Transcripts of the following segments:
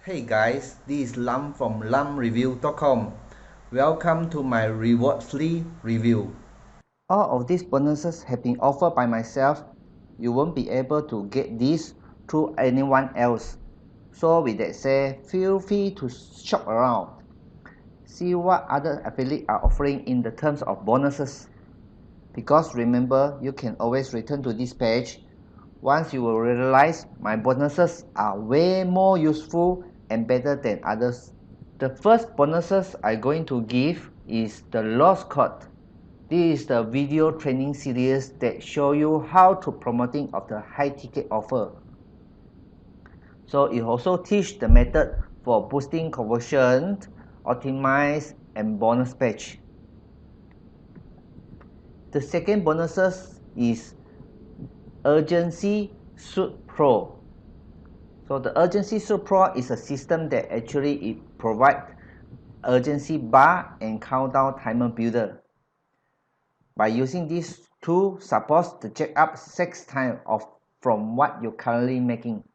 Hey guys, this is Lam from lamreview.com. Welcome to my Rewardsly review. All of these bonuses have been offered by myself. You won't be able to get this through anyone else. So with that said, feel free to shop around. See what other affiliates are offering in the terms of bonuses. Because remember, you can always return to this page. Once you will realize my bonuses are way more useful and better than others. The first bonuses I'm going to give is the lost code. This is the video training series that show you how to promoting of the high ticket offer. So it also teach the method for boosting conversion, optimize and bonus page. The second bonuses is Urgency Suite Pro. So the Urgency Suite Pro is a system that actually it provides urgency bar and countdown timer builder. By using these two, supposed to check up 6 times from what you're currently making.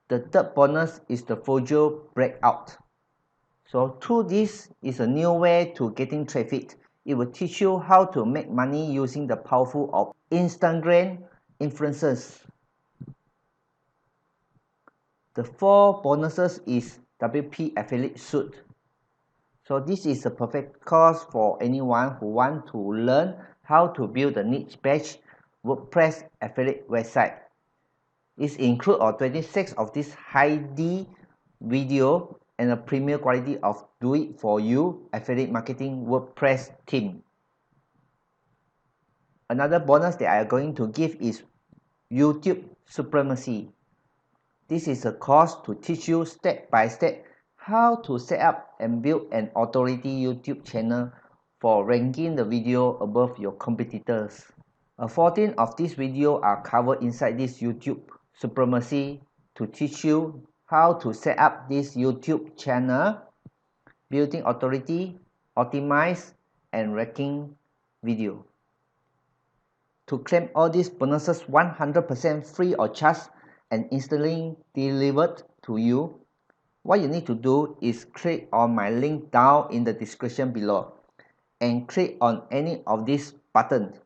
The third bonus is the Fojo Breakout. So through this is a new way to getting traffic. It will teach you how to make money using the powerful of Instagram influencers. The fourth bonuses is WP Affiliate Suite. So this is a perfect course for anyone who want to learn how to build a niche page WordPress affiliate website. It includes 26 of this high-D video and a premier quality of do-it-for-you affiliate marketing WordPress theme. Another bonus that I am going to give is YouTube Supremacy. This is a course to teach you step by step how to set up and build an authority YouTube channel for ranking the video above your competitors. 14 of these videos are covered inside this YouTube Supremacy to teach you how to set up this YouTube channel, building authority, optimize, and ranking video. To claim all these bonuses 100% free of charge and instantly delivered to you, what you need to do is click on my link down in the description below and click on any of these buttons.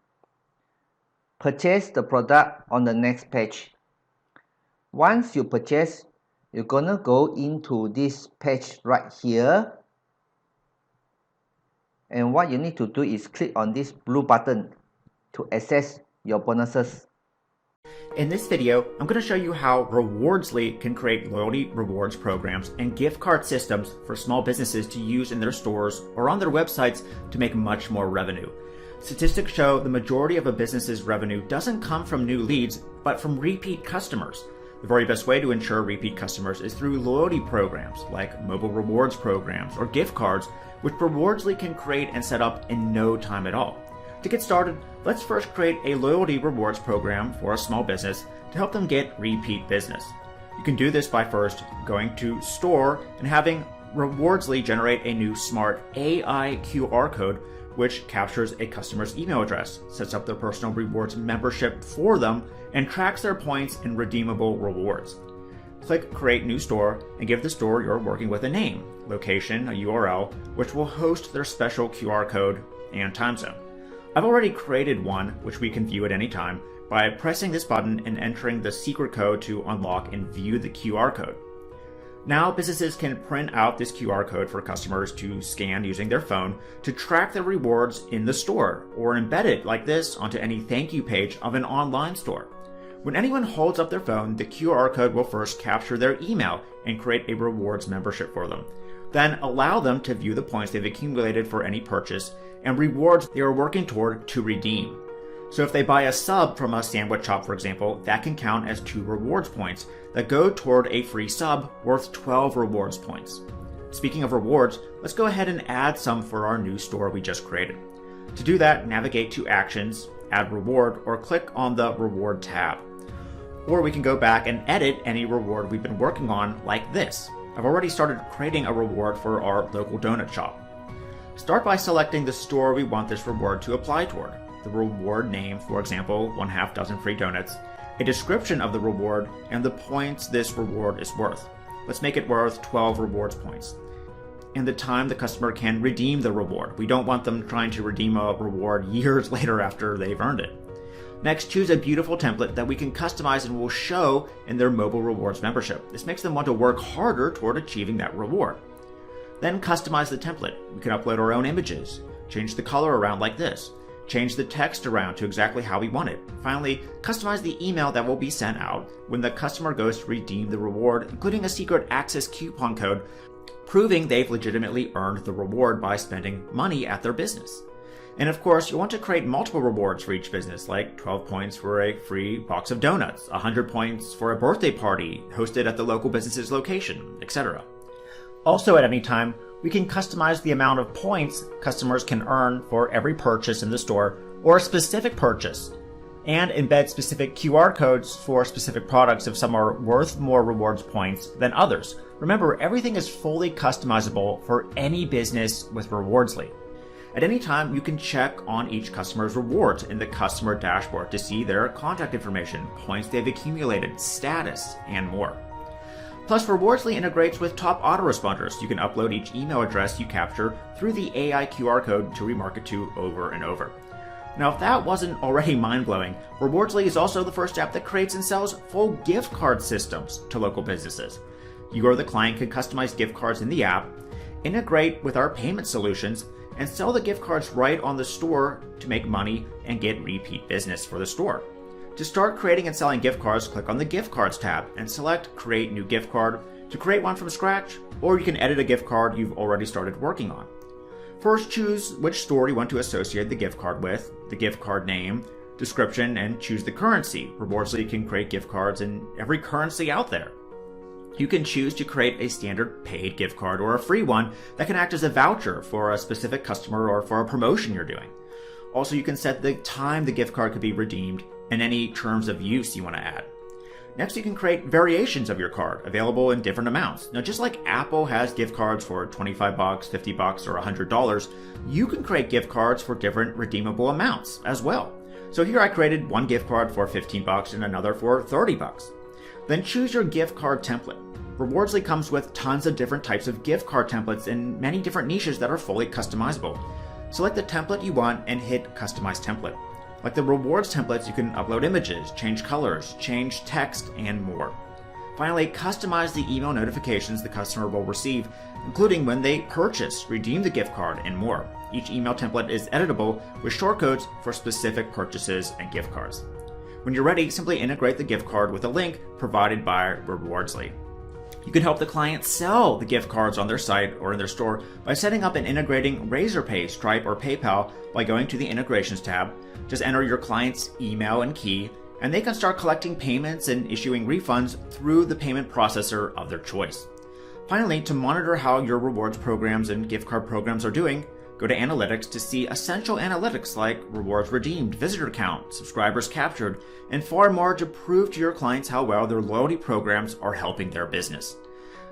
Purchase the product on the next page. Once you purchase, you're gonna go into this page right here, and what you need to do is click on this blue button to access your bonuses. In this video, I'm going to show you how Rewardsly can create loyalty rewards programs and gift card systems for small businesses to use in their stores or on their websites to make much more revenue. Statistics show the majority of a business's revenue doesn't come from new leads, but from repeat customers. The very best way to ensure repeat customers is through loyalty programs like mobile rewards programs or gift cards, which Rewardsly can create and set up in no time at all. To get started, let's first create a loyalty rewards program for a small business to help them get repeat business. You can do this by first going to Store and having Rewardsly generate a new smart AI QR code which captures a customer's email address, sets up their personal rewards membership for them, and tracks their points in redeemable rewards. Click Create New Store and give the store you're working with a name, location, a URL, which will host their special QR code and time zone. I've already created one, which we can view at any time, by pressing this button and entering the secret code to unlock and view the QR code. Now businesses can print out this QR code for customers to scan using their phone to track their rewards in the store, or embed it like this onto any thank you page of an online store. When anyone holds up their phone, the QR code will first capture their email and create a rewards membership for them. Then allow them to view the points they've accumulated for any purchase and rewards they are working toward to redeem. So if they buy a sub from a sandwich shop, for example, that can count as 2 rewards points that go toward a free sub worth 12 rewards points. Speaking of rewards, let's go ahead and add some for our new store we just created. To do that, navigate to Actions, Add Reward, or click on the Reward tab. Or we can go back and edit any reward we've been working on like this. I've already started creating a reward for our local donut shop. Start by selecting the store we want this reward to apply toward. The reward name, for example, 1/2 dozen free donuts, a description of the reward, and the points this reward is worth. Let's make it worth 12 rewards points. And the time the customer can redeem the reward. We don't want them trying to redeem a reward years later after they've earned it. Next, choose a beautiful template that we can customize and will show in their mobile rewards membership. This makes them want to work harder toward achieving that reward. Then customize the template. We can upload our own images, change the color around like this, change the text around to exactly how we want it. Finally, customize the email that will be sent out when the customer goes to redeem the reward, including a secret access coupon code proving they've legitimately earned the reward by spending money at their business. And of course, you want to create multiple rewards for each business, like 12 points for a free box of donuts, 100 points for a birthday party hosted at the local business's location, etc. Also, at any time, we can customize the amount of points customers can earn for every purchase in the store or a specific purchase, and embed specific QR codes for specific products if some are worth more rewards points than others. Remember, everything is fully customizable for any business with Rewardsly. At any time, you can check on each customer's rewards in the customer dashboard to see their contact information, points they've accumulated, status, and more. Plus, Rewardsly integrates with top autoresponders. You can upload each email address you capture through the AI QR code to remarket to over and over. Now, if that wasn't already mind-blowing, Rewardsly is also the first app that creates and sells full gift card systems to local businesses. You or the client can customize gift cards in the app, integrate with our payment solutions, and sell the gift cards right on the store to make money and get repeat business for the store. To start creating and selling gift cards, click on the Gift Cards tab and select Create New Gift Card to create one from scratch, or you can edit a gift card you've already started working on. First, choose which store you want to associate the gift card with, the gift card name, description, and choose the currency. Rewardsly can create gift cards in every currency out there. You can choose to create a standard paid gift card or a free one that can act as a voucher for a specific customer or for a promotion you're doing. Also, you can set the time the gift card could be redeemed and any terms of use you want to add. Next, you can create variations of your card available in different amounts. Now, just like Apple has gift cards for $25, $50, or $100, you can create gift cards for different redeemable amounts as well. So here I created one gift card for $15 and another for $30. Then choose your gift card template. Rewardsly comes with tons of different types of gift card templates in many different niches that are fully customizable. Select the template you want and hit Customize Template. Like the rewards templates, you can upload images, change colors, change text, and more. Finally, customize the email notifications the customer will receive, including when they purchase, redeem the gift card, and more. Each email template is editable with shortcodes for specific purchases and gift cards. When you're ready, simply integrate the gift card with a link provided by Rewardsly. You can help the client sell the gift cards on their site or in their store by setting up and integrating Razorpay, Stripe, or PayPal by going to the Integrations tab. Just enter your client's email and key, and they can start collecting payments and issuing refunds through the payment processor of their choice. Finally, to monitor how your rewards programs and gift card programs are doing, go to Analytics to see essential analytics like rewards redeemed, visitor count, subscribers captured, and far more to prove to your clients how well their loyalty programs are helping their business.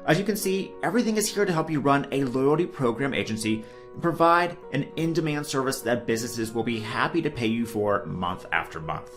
As you can see, everything is here to help you run a loyalty program agency and provide an in-demand service that businesses will be happy to pay you for month after month.